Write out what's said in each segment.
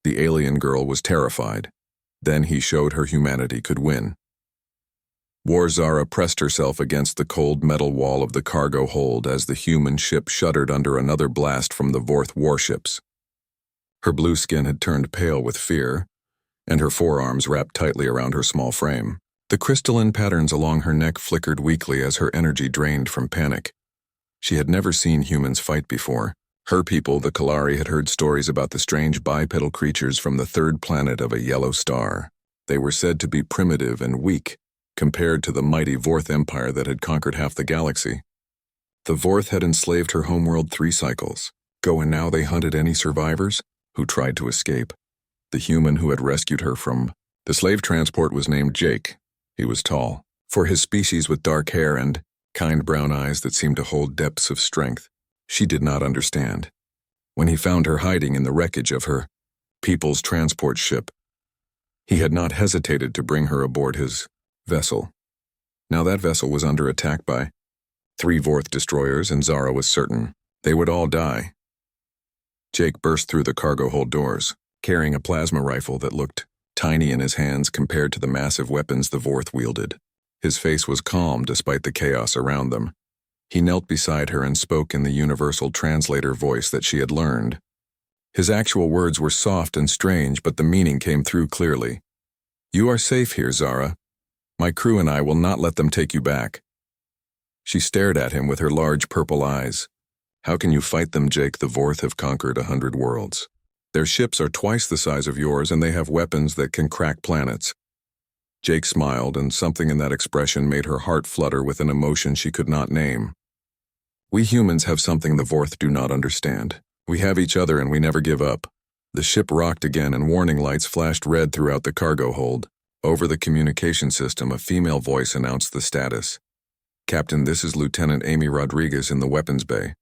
The alien girl was terrified. Then he showed her humanity could win. War Zara pressed herself against the cold metal wall of the cargo hold as the human ship shuddered under another blast from the Vorth warships. Her blue skin had turned pale with fear, and her forearms wrapped tightly around her small frame. The crystalline patterns along her neck flickered weakly as her energy drained from panic. She had never seen humans fight before. Her people, the Kalari, had heard stories about the strange bipedal creatures from the third planet of a yellow star. They were said to be primitive and weak, compared to the mighty Vorth Empire that had conquered half the galaxy. The Vorth had enslaved her homeworld 3 cycles. And now they hunted any survivors who tried to escape. The human who had rescued her from the slave transport was named Jake. He was tall, for his species with dark hair and kind brown eyes that seemed to hold depths of strength. She did not understand. When he found her hiding in the wreckage of her people's transport ship, he had not hesitated to bring her aboard his vessel. Now that vessel was under attack by 3 Vorth destroyers, and Zara was certain they would all die. Jake burst through the cargo hold doors, carrying a plasma rifle that looked tiny in his hands compared to the massive weapons the Vorth wielded. His face was calm despite the chaos around them. He knelt beside her and spoke in the universal translator voice that she had learned. His actual words were soft and strange, but the meaning came through clearly. "You are safe here, Zara. My crew and I will not let them take you back." She stared at him with her large purple eyes. "How can you fight them, Jake? The Vorth have conquered 100 worlds. Their ships are twice the size of yours, and they have weapons that can crack planets." Jake smiled, and something in that expression made her heart flutter with an emotion she could not name. "We humans have something the Vorth do not understand. We have each other and we never give up." The ship rocked again and warning lights flashed red throughout the cargo hold. Over the communication system, a female voice announced the status. "Captain, this is Lieutenant Amy Rodriguez in the weapons bay.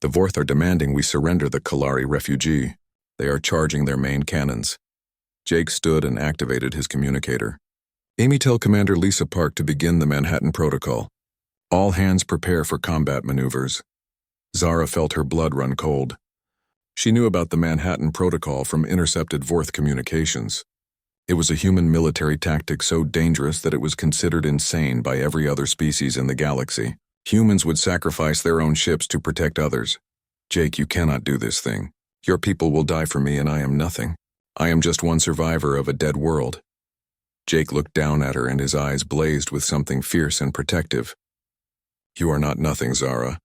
The Vorth are demanding we surrender the Kalari refugee. They are charging their main cannons." Jake stood and activated his communicator. "Amy, tell Commander Lisa Park to begin the Manhattan Protocol. All hands prepare for combat maneuvers." Zara felt her blood run cold. She knew about the Manhattan Protocol from intercepted Vorth communications. It was a human military tactic so dangerous that it was considered insane by every other species in the galaxy. Humans would sacrifice their own ships to protect others. "Jake, you cannot do this thing. Your people will die for me and I am nothing. I am just one survivor of a dead world." Jake looked down at her and his eyes blazed with something fierce and protective. "You are not nothing, Zara.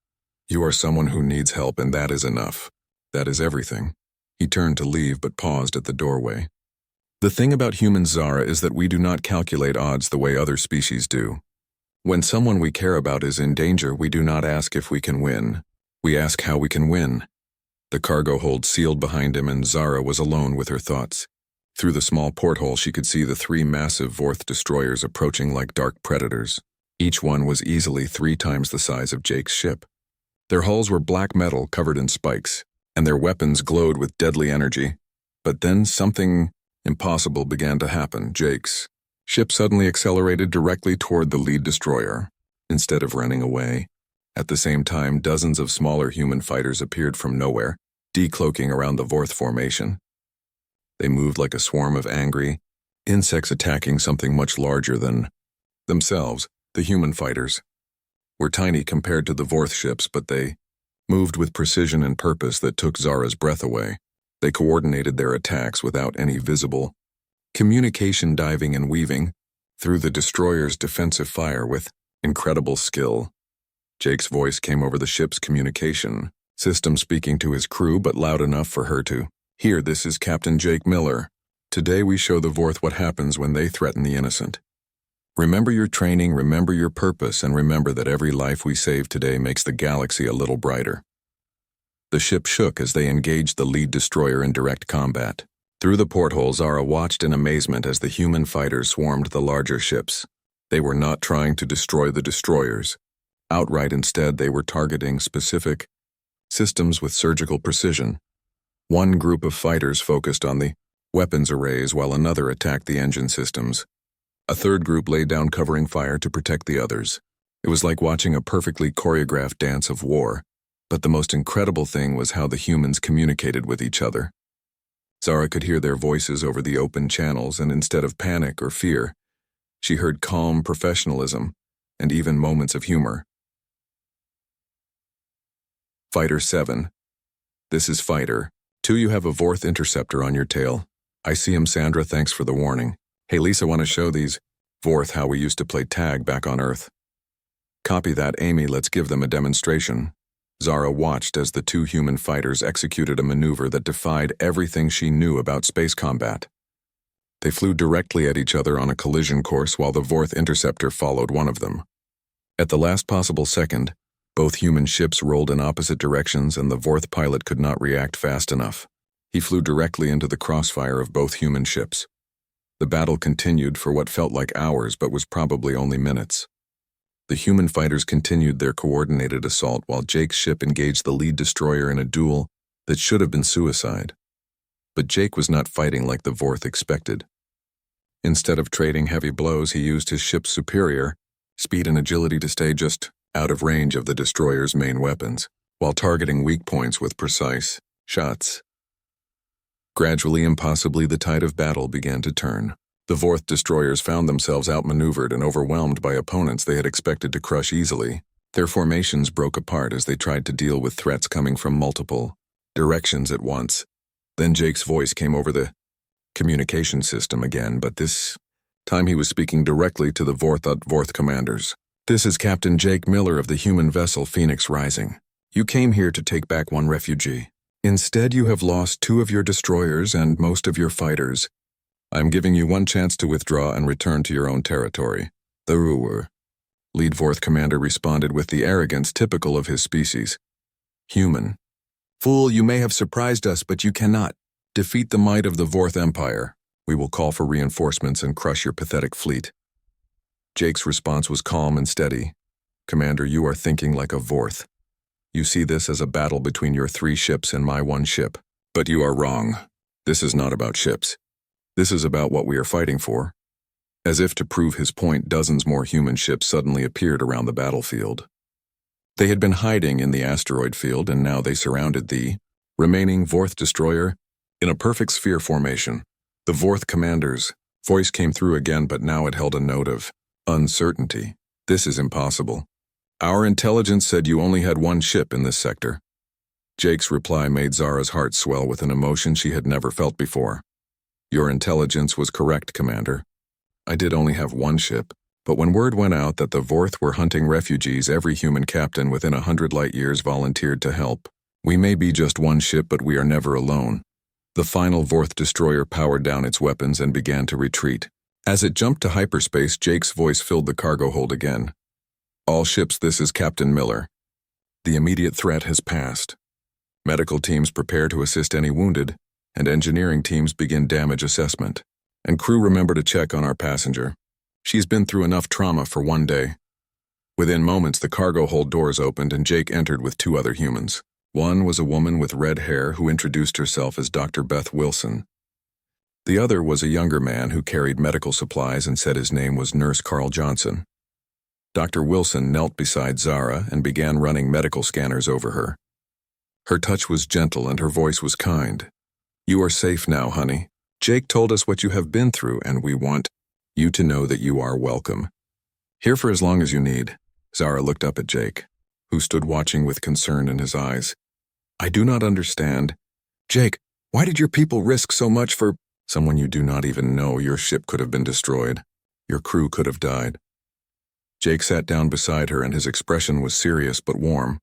You are someone who needs help, and that is enough. That is everything." He turned to leave but paused at the doorway. "The thing about humans, Zara, is that we do not calculate odds the way other species do. When someone we care about is in danger, we do not ask if we can win. We ask how we can win." The cargo hold sealed behind him and Zara was alone with her thoughts. Through the small porthole she could see the 3 massive Vorth destroyers approaching like dark predators. Each one was easily 3 times the size of Jake's ship. Their hulls were black metal covered in spikes, and their weapons glowed with deadly energy. But then something impossible began to happen. Jake's ship suddenly accelerated directly toward the lead destroyer, instead of running away. At the same time, dozens of smaller human fighters appeared from nowhere, decloaking around the Vorth formation. They moved like a swarm of angry insects attacking something much larger than themselves. The human fighters were tiny compared to the Vorth ships, but they moved with precision and purpose that took Zara's breath away. They coordinated their attacks without any visible communication, diving and weaving through the destroyer's defensive fire with incredible skill. Jake's voice came over the ship's communication system, speaking to his crew but loud enough for her to hear. "This is Captain Jake Miller. Today we show the Vorth what happens when they threaten the innocent. Remember your training, remember your purpose, and remember that every life we save today makes the galaxy a little brighter." The ship shook as they engaged the lead destroyer in direct combat. Through the porthole, Zara watched in amazement as the human fighters swarmed the larger ships. They were not trying to destroy the destroyers. Outright, instead, they were targeting specific systems with surgical precision. One group of fighters focused on the weapons arrays while another attacked the engine systems. A third group laid down covering fire to protect the others. It was like watching a perfectly choreographed dance of war. But the most incredible thing was how the humans communicated with each other. Zara could hear their voices over the open channels, and instead of panic or fear, she heard calm professionalism and even moments of humor. Fighter 7. This is Fighter 2. You have a Vorth interceptor on your tail. I see him, Sandra. Thanks for the warning. Hey, Lisa, want to show these Vorth how we used to play tag back on Earth? Copy that, Amy. Let's give them a demonstration. Zara watched as the two human fighters executed a maneuver that defied everything she knew about space combat. They flew directly at each other on a collision course while the Vorth interceptor followed one of them. At the last possible second, both human ships rolled in opposite directions and the Vorth pilot could not react fast enough. He flew directly into the crossfire of both human ships. The battle continued for what felt like hours but was probably only minutes. The human fighters continued their coordinated assault while Jake's ship engaged the lead destroyer in a duel that should have been suicide. But Jake was not fighting like the Vorth expected. Instead of trading heavy blows, he used his ship's superior speed and agility to stay just out of range of the destroyer's main weapons, while targeting weak points with precise shots. Gradually and possibly the tide of battle began to turn. The Vorth destroyers found themselves outmaneuvered and overwhelmed by opponents they had expected to crush easily. Their formations broke apart as they tried to deal with threats coming from multiple directions at once. Then Jake's voice came over the communication system again, but this time he was speaking directly to the Vorth commanders. This is Captain Jake Miller of the human vessel Phoenix Rising. You came here to take back one refugee. Instead, you have lost 2 of your destroyers and most of your fighters. I'm giving you one chance to withdraw and return to your own territory. The Ruwer. Lead Vorth commander responded with the arrogance typical of his species. Human. Fool, you may have surprised us, but you cannot defeat the might of the Vorth Empire. We will call for reinforcements and crush your pathetic fleet. Jake's response was calm and steady. Commander, you are thinking like a Vorth. You see this as a battle between your 3 ships and my 1 ship. But you are wrong. This is not about ships. This is about what we are fighting for. As if to prove his point, dozens more human ships suddenly appeared around the battlefield. They had been hiding in the asteroid field, and now they surrounded the remaining Vorth destroyer in a perfect sphere formation. The Vorth commander's voice came through again, but now it held a note of uncertainty. This is impossible. Our intelligence said you only had 1 ship in this sector. Jake's reply made Zara's heart swell with an emotion she had never felt before. Your intelligence was correct, Commander. I did only have 1 ship, but when word went out that the Vorth were hunting refugees, every human captain within 100 light-years volunteered to help. We may be just 1 ship, but we are never alone. The final Vorth destroyer powered down its weapons and began to retreat. As it jumped to hyperspace, Jake's voice filled the cargo hold again. All ships, this is Captain Miller. The immediate threat has passed. Medical teams prepare to assist any wounded, and engineering teams begin damage assessment. And crew, remember to check on our passenger. She's been through enough trauma for 1 day. Within moments, the cargo hold doors opened and Jake entered with 2 other humans. One was a woman with red hair who introduced herself as Dr. Beth Wilson. The other was a younger man who carried medical supplies and said his name was Nurse Carl Johnson. Dr. Wilson knelt beside Zara and began running medical scanners over her. Her touch was gentle and her voice was kind. You are safe now, honey. Jake told us what you have been through, and we want you to know that you are welcome. Here for as long as you need. Zara looked up at Jake, who stood watching with concern in his eyes. I do not understand. Jake, why did your people risk so much for someone you do not even know? Your ship could have been destroyed. Your crew could have died. Jake sat down beside her and his expression was serious but warm.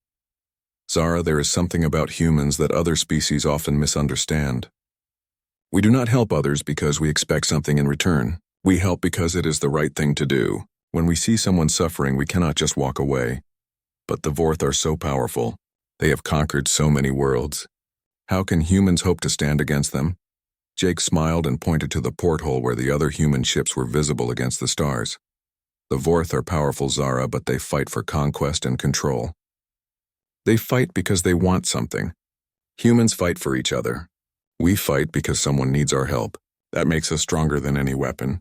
Zara, there is something about humans that other species often misunderstand. We do not help others because we expect something in return. We help because it is the right thing to do. When we see someone suffering, we cannot just walk away. But the Vorth are so powerful. They have conquered so many worlds. How can humans hope to stand against them? Jake smiled and pointed to the porthole where the other human ships were visible against the stars. The Vorth are powerful, Zara, but they fight for conquest and control. They fight because they want something. Humans fight for each other. We fight because someone needs our help. That makes us stronger than any weapon.